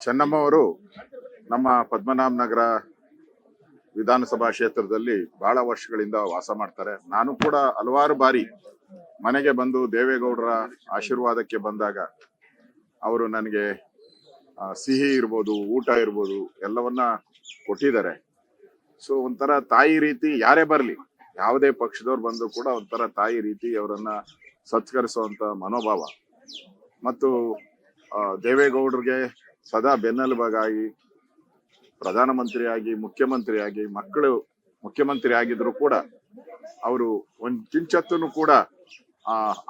ಚೆನ್ನಮ್ಮ ಅವರು ನಮ್ಮ ಪದ್ಮನಾಭ ನಗರ ವಿಧಾನಸಭಾ ಕ್ಷೇತ್ರದಲ್ಲಿ ಬಹಳ ವರ್ಷಗಳಿಂದ ವಾಸ ಮಾಡ್ತಾರೆ. ನಾನು ಕೂಡ ಹಲವಾರು ಬಾರಿ ಮನೆಗೆ ಬಂದು ದೇವೇಗೌಡರ ಆಶೀರ್ವಾದಕ್ಕೆ ಬಂದಾಗ ಅವರು ನನಗೆ ಸಿಹಿ ಇರ್ಬೋದು, ಊಟ ಇರ್ಬೋದು, ಎಲ್ಲವನ್ನ ಕೊಟ್ಟಿದ್ದಾರೆ. ಸೊ ಒಂಥರ ತಾಯಿ ರೀತಿ ಯಾರೇ ಬರ್ಲಿ, ಯಾವುದೇ ಪಕ್ಷದವ್ರು ಬಂದು ಕೂಡ ಒಂಥರ ತಾಯಿ ರೀತಿ ಅವರನ್ನ ಸತ್ಕರಿಸುವಂತ ಮನೋಭಾವ ಮತ್ತು ದೇವೇಗೌಡರಿಗೆ ಸದಾ ಬೆನ್ನೆಲುಬಾಗಿ ಪ್ರಧಾನಮಂತ್ರಿಯಾಗಿ, ಮುಖ್ಯಮಂತ್ರಿಯಾಗಿ, ಮಕ್ಕಳು ಮುಖ್ಯಮಂತ್ರಿ ಆಗಿದ್ರು ಕೂಡ ಅವರು ಒಂದ್ ಕಿಂಚತ್ತೂ ಕೂಡ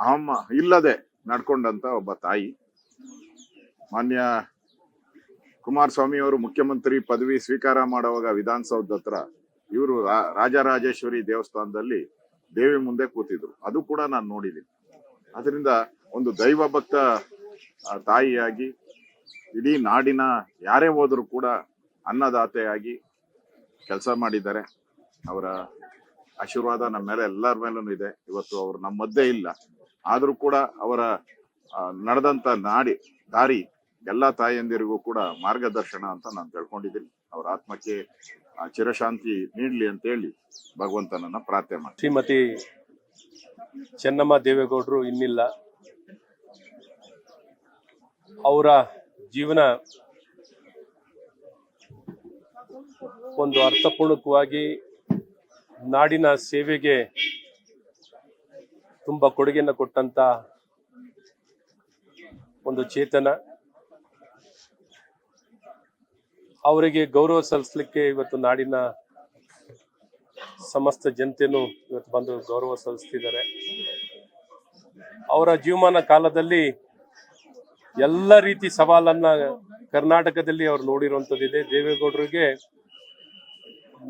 ಅಹಂ ಇಲ್ಲದೆ ನಡ್ಕೊಂಡಂತ ಒಬ್ಬ ತಾಯಿ. ಮಾನ್ಯ ಕುಮಾರಸ್ವಾಮಿ ಅವರು ಮುಖ್ಯಮಂತ್ರಿ ಪದವಿ ಸ್ವೀಕಾರ ಮಾಡುವಾಗ ವಿಧಾನಸೌಧ ಹತ್ರ ಇವರು ರಾಜರಾಜೇಶ್ವರಿ ದೇವಸ್ಥಾನದಲ್ಲಿ ದೇವಿ ಮುಂದೆ ಕೂತಿದ್ರು. ಅದು ಕೂಡ ನಾನು ನೋಡಿದ್ದೀನಿ. ಅದರಿಂದ ಒಂದು ದೈವ ಭಕ್ತ ತಾಯಿಯಾಗಿ ಇಡೀ ನಾಡಿನ ಯಾರೇ ಹೋದ್ರು ಕೂಡ ಅನ್ನದಾತೆಯಾಗಿ ಕೆಲಸ ಮಾಡಿದ್ದಾರೆ. ಅವರ ಆಶೀರ್ವಾದ ನಮ್ಮ ಮೇಲೆ ಎಲ್ಲರ ಮೇಲೂ ಇದೆ. ಇವತ್ತು ಅವರು ನಮ್ಮ ಮಧ್ಯೆ ಇಲ್ಲ, ಆದ್ರೂ ಕೂಡ ಅವರ ನಡೆದಂತ ದಾರಿ ಎಲ್ಲಾ ತಾಯಿಯಂದಿರಿಗೂ ಕೂಡ ಮಾರ್ಗದರ್ಶನ ಅಂತ ನಾನು ತಿಳ್ಕೊಂಡಿದ್ದೀನಿ. ಅವರ ಆತ್ಮಕ್ಕೆ ಚಿರಶಾಂತಿ ನೀಡ್ಲಿ ಅಂತ ಹೇಳಿ ಭಗವಂತನನ್ನ ಪ್ರಾರ್ಥನೆ ಮಾಡಿ. ಶ್ರೀಮತಿ ಚೆನ್ನಮ್ಮ ದೇವೇಗೌಡರು ಇನ್ನಿಲ್ಲ. ಅವರ ಜೀವನ ಒಂದು ಅರ್ಥಪೂರ್ಣಕವಾಗಿ ನಾಡಿನ ಸೇವೆಗೆ ತುಂಬಾ ಕೊಡುಗೆಯನ್ನು ಕೊಟ್ಟಂತ ಒಂದು ಚೇತನ. ಅವರಿಗೆ ಗೌರವ ಸಲ್ಲಿಸಲಿಕ್ಕೆ ಇವತ್ತು ನಾಡಿನ ಸಮಸ್ತ ಜನತೆನೂ ಇವತ್ತು ಬಂದು ಗೌರವ ಸಲ್ಲಿಸ್ತಿದ್ದಾರೆ. ಅವರ ಜೀವಮಾನ ಕಾಲದಲ್ಲಿ ಎಲ್ಲ ರೀತಿ ಸವಾಲನ್ನ ಕರ್ನಾಟಕದಲ್ಲಿ ಅವ್ರು ನೋಡಿರುವಂಥದ್ದಿದೆ. ದೇವೇಗೌಡರಿಗೆ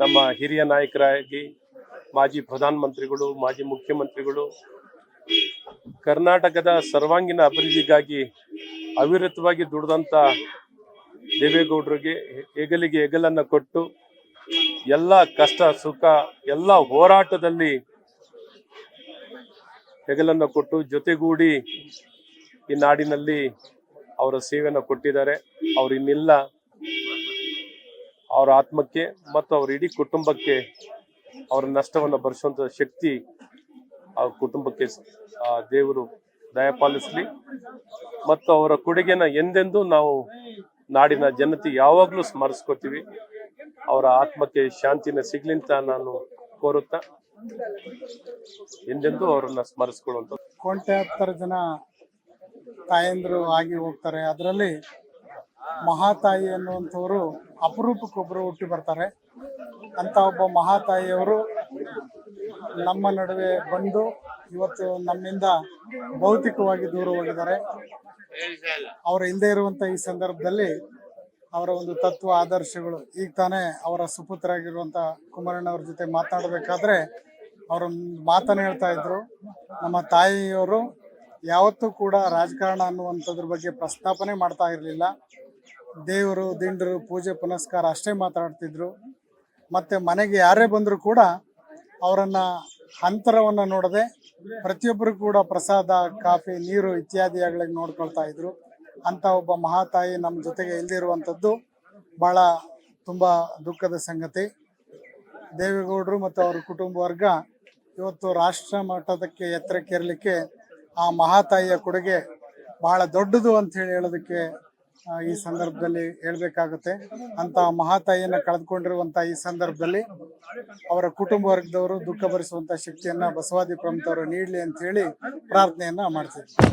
ನಮ್ಮ ಹಿರಿಯ ನಾಯಕರಾಗಿ ಮಾಜಿ ಪ್ರಧಾನಮಂತ್ರಿಗಳು, ಮಾಜಿ ಮುಖ್ಯಮಂತ್ರಿಗಳು ಕರ್ನಾಟಕದ ಸರ್ವಾಂಗೀಣ ಅಭಿವೃದ್ಧಿಗಾಗಿ ಅವಿರತವಾಗಿ ದುಡಿದಂತ ದೇವೇಗೌಡರಿಗೆ ಹೆಗಲಿಗೆ ಹೆಗಲನ್ನ ಕೊಟ್ಟು ಎಲ್ಲ ಕಷ್ಟ ಸುಖ ಎಲ್ಲ ಹೋರಾಟದಲ್ಲಿ ಹೆಗಲನ್ನ ಕೊಟ್ಟು ಜೊತೆಗೂಡಿ ಈ ನಾಡಿನಲ್ಲಿ ಅವರ ಸೇವೆಯನ್ನು ಕೊಟ್ಟಿದ್ದಾರೆ. ಅವ್ರು ಇನ್ನಿಲ್ಲ. ಅವರ ಆತ್ಮಕ್ಕೆ ಮತ್ತು ಅವರ ಇಡೀ ಕುಟುಂಬಕ್ಕೆ ಅವರ ನಷ್ಟವನ್ನು ಭರಿಸುವಂತ ಶಕ್ತಿ ಆ ಕುಟುಂಬಕ್ಕೆ ದೇವರು ದಯಪಾಲಿಸಲಿ. ಮತ್ತು ಅವರ ಕೊಡುಗೆನ ಎಂದೆಂದೂ ನಾವು ನಾಡಿನ ಜನತೆ ಯಾವಾಗಲೂ ಸ್ಮರಿಸ್ಕೋತೀವಿ. ಅವರ ಆತ್ಮಕ್ಕೆ ಶಾಂತಿನ ಸಿಗ್ಲಿ ಅಂತ ನಾನು ಕೋರುತ್ತಾ ಎಂದೆಂದೂ ಅವರನ್ನ ಸ್ಮರಿಸ್ಕೊಳ್ಳುವಂತ. ಕೋಟ್ಯಾಂತರ ಜನ ತಾಯಂದ್ರು ಆಗಿ ಹೋಗ್ತಾರೆ. ಅದರಲ್ಲಿ ಮಹಾತಾಯಿ ಅನ್ನುವಂಥವರು ಅಪರೂಪಕ್ಕೊಬ್ಬರು ಹುಟ್ಟಿ ಬರ್ತಾರೆ. ಅಂತ ಒಬ್ಬ ಮಹಾತಾಯಿಯವರು ನಮ್ಮ ನಡುವೆ ಬಂದು ಇವತ್ತು ನಮ್ಮಿಂದ ಭೌತಿಕವಾಗಿ ದೂರ ಹೋಗಿದ್ದಾರೆ. ಅವರ ಹಿಂದೆ ಇರುವಂತ ಈ ಸಂದರ್ಭದಲ್ಲಿ ಅವರ ಒಂದು ತತ್ವ ಆದರ್ಶಗಳು, ಈಗ ತಾನೇ ಅವರ ಸುಪುತ್ರರಾಗಿರುವಂತ ಕುಮಾರಣ್ಣವ್ರ ಜೊತೆ ಮಾತನಾಡಬೇಕಾದ್ರೆ ಅವರ ಮಾತನ್ನು ಹೇಳ್ತಾ ಇದ್ರು, ನಮ್ಮ ತಾಯಿಯವರು ಯಾವತ್ತೂ ಕೂಡ ರಾಜಕಾರಣ ಅನ್ನುವಂಥದ್ರ ಬಗ್ಗೆ ಪ್ರಸ್ತಾಪನೆ ಮಾಡ್ತಾ ಇರಲಿಲ್ಲ. ದೇವರು ದಿಂಡರು ಪೂಜೆ ಪುನಸ್ಕಾರ ಅಷ್ಟೇ ಮಾತಾಡ್ತಿದ್ರು. ಮತ್ತೆ ಮನೆಗೆ ಯಾರೇ ಬಂದರೂ ಕೂಡ ಅವರನ್ನ ಅಂತರವನ್ನು ನೋಡದೆ ಪ್ರತಿಯೊಬ್ಬರು ಕೂಡ ಪ್ರಸಾದ, ಕಾಫಿ, ನೀರು ಇತ್ಯಾದಿಯಾಗಿ ನೋಡ್ಕೊಳ್ತಾ ಇದ್ರು. ಅಂತ ಒಬ್ಬ ಮಹಾತಾಯಿ ನಮ್ಮ ಜೊತೆಗೆ ಇಲ್ದಿರುವಂಥದ್ದು ಬಹಳ ತುಂಬಾ ದುಃಖದ ಸಂಗತಿ. ದೇವೇಗೌಡರು ಮತ್ತು ಅವರ ಕುಟುಂಬ ವರ್ಗ ಇವತ್ತು ರಾಷ್ಟ್ರ ಮಟ್ಟದಕ್ಕೆ ಎತ್ತರಕ್ಕೇರಲಿಕ್ಕೆ ಆ ಮಹಾತಾಯಿಯ ಕೊಡುಗೆ ಬಹಳ ದೊಡ್ಡದು ಅಂತ ಹೇಳೋದಕ್ಕೆ ಈ ಸಂದರ್ಭದಲ್ಲಿ ಹೇಳ್ಬೇಕಾಗುತ್ತೆ. ಅಂತ ಮಹಾತಾಯಿಯನ್ನ ಕಳೆದುಕೊಂಡಿರುವಂತ ಈ ಸಂದರ್ಭದಲ್ಲಿ ಅವರ ಕುಟುಂಬ ವರ್ಗದವರು ದುಃಖ ಭರಿಸುವಂತ ಶಕ್ತಿಯನ್ನ ಬಸವಾದಿ ಪ್ರಮುಖರು ನೀಡಲಿ ಅಂತ ಹೇಳಿ ಪ್ರಾರ್ಥನೆಯನ್ನ ಮಾಡ್ತಿದ್ವಿ.